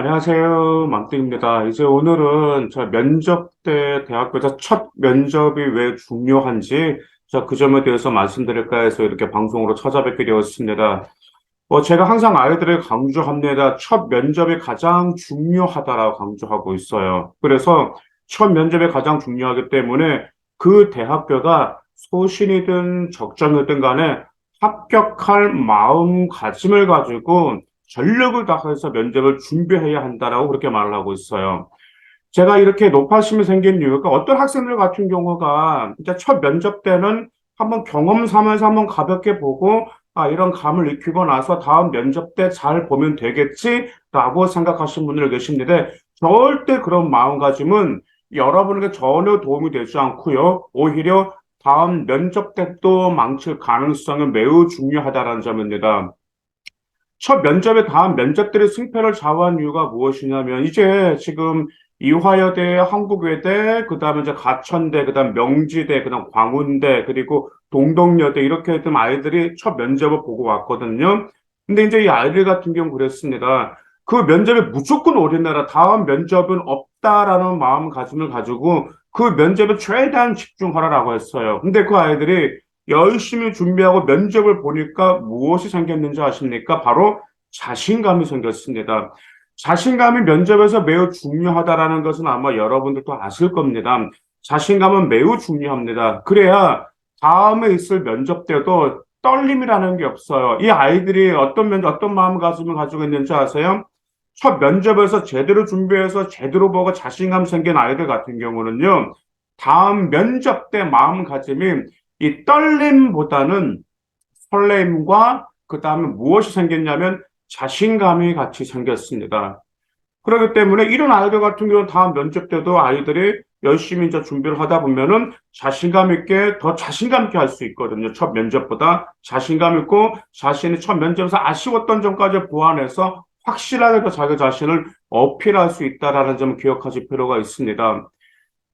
안녕하세요. 만땡입니다. 이제 오늘은 저 면접 때 대학교에서 첫 면접이 왜 중요한지 그 점에 대해서 말씀드릴까 해서 이렇게 방송으로 찾아뵙게 되었습니다. 제가 항상 아이들을 강조합니다. 첫 면접이 가장 중요하다라고 강조하고 있어요. 그래서 첫 면접이 가장 중요하기 때문에 그 대학교가 소신이든 적정이든 간에 합격할 마음가짐을 가지고 전력을 다해서 면접을 준비해야 한다라고 그렇게 말을 하고 있어요. 제가 이렇게 높아심이 생긴 이유가 어떤 학생들 같은 경우가 이제 첫 면접 때는 한번 경험 삼아서 한번 가볍게 보고 이런 감을 익히고 나서 다음 면접 때 잘 보면 되겠지라고 생각하시는 분들 계신데 절대 그런 마음가짐은 여러분에게 전혀 도움이 되지 않고요. 오히려 다음 면접 때 또 망칠 가능성이 매우 중요하다는 점입니다. 첫 면접에 다음 면접들의 승패를 좌우한 이유가 무엇이냐면 이제 지금 이화여대, 한국외대, 그다음에 이제 가천대, 그다음 명지대, 그다음 광운대, 그리고 동덕여대 이렇게 했던 아이들이 첫 면접을 보고 왔거든요. 근데 이제 이 아이들 같은 경우 그랬습니다. 그 면접에 무조건 올인해라. 다음 면접은 없다라는 마음가짐을 가지고 그 면접에 최대한 집중하라라고 했어요. 근데 그 아이들이 열심히 준비하고 면접을 보니까 무엇이 생겼는지 아십니까? 바로 자신감이 생겼습니다. 자신감이 면접에서 매우 중요하다라는 것은 아마 여러분들도 아실 겁니다. 자신감은 매우 중요합니다. 그래야 다음에 있을 면접 때도 떨림이라는 게 없어요. 이 아이들이 어떤 마음가짐을 가지고 있는지 아세요? 첫 면접에서 제대로 준비해서 제대로 보고 자신감 생긴 아이들 같은 경우는요, 다음 면접 때 마음가짐이 이 떨림보다는 설렘과 그 다음에 무엇이 생겼냐면 자신감이 같이 생겼습니다. 그렇기 때문에 이런 아이들 같은 경우는 다음 면접 때도 아이들이 열심히 이제 준비를 하다 보면은 자신감 있게 더 자신감 있게 할 수 있거든요. 첫 면접보다 자신감 있고 자신이 첫 면접에서 아쉬웠던 점까지 보완해서 확실하게 더 자기 자신을 어필할 수 있다라는 점을 기억하실 필요가 있습니다.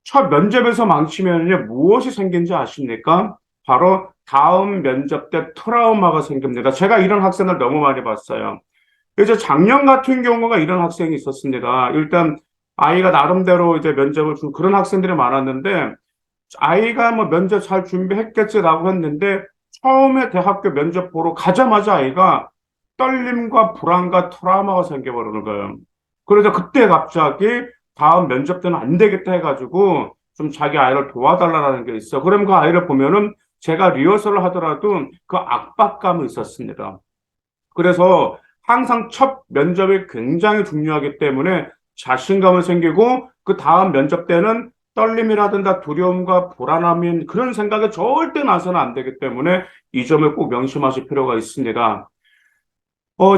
첫 면접에서 망치면요, 무엇이 생긴지 아십니까? 바로 다음 면접 때 트라우마가 생깁니다. 제가 이런 학생을 너무 많이 봤어요. 이제 작년 같은 경우가 이런 학생이 있었습니다. 일단 아이가 나름대로 이제 면접을 준 그런 학생들이 많았는데 아이가 뭐 면접 잘 준비했겠지라고 했는데 처음에 대학교 면접 보러 가자마자 아이가 떨림과 불안과 트라우마가 생겨버리는 거예요. 그래서 그때 갑자기 다음 면접 때는 안 되겠다 해가지고 좀 자기 아이를 도와달라는 게 있어. 그럼 그 아이를 보면은 제가 리허설을 하더라도 그 압박감이 있었습니다. 그래서 항상 첫 면접이 굉장히 중요하기 때문에 자신감을 생기고 그 다음 면접 때는 떨림이라든가 두려움과 불안함인 그런 생각에 절대 나서는 안 되기 때문에 이 점을 꼭 명심하실 필요가 있습니다.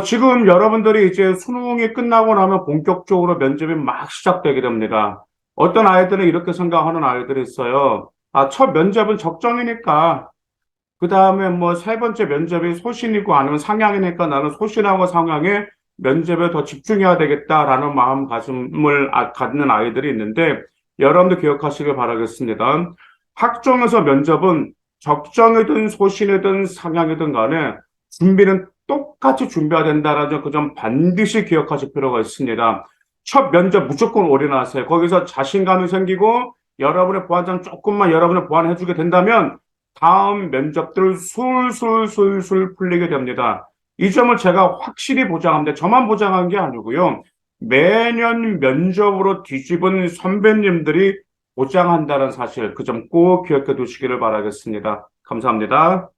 지금 여러분들이 이제 수능이 끝나고 나면 본격적으로 면접이 막 시작되게 됩니다. 어떤 아이들은 이렇게 생각하는 아이들이 있어요. 첫 면접은 적정이니까 그 다음에 뭐 세 번째 면접이 소신이고 아니면 상향이니까 나는 소신하고 상향에 면접에 더 집중해야 되겠다라는 마음가짐을 갖는 아이들이 있는데 여러분도 기억하시길 바라겠습니다. 학종에서 면접은 적정이든 소신이든 상향이든 간에 준비는 똑같이 준비해야 된다라는 그 점 반드시 기억하실 필요가 있습니다. 첫 면접 무조건 올인하세요. 거기서 자신감이 생기고 여러분의 보완장 조금만 여러분의 보완해 주게 된다면 다음 면접들 술술술술 풀리게 됩니다. 이 점을 제가 확실히 보장합니다. 저만 보장한 게 아니고요. 매년 면접으로 뒤집은 선배님들이 보장한다는 사실, 그 점 꼭 기억해 두시기를 바라겠습니다. 감사합니다.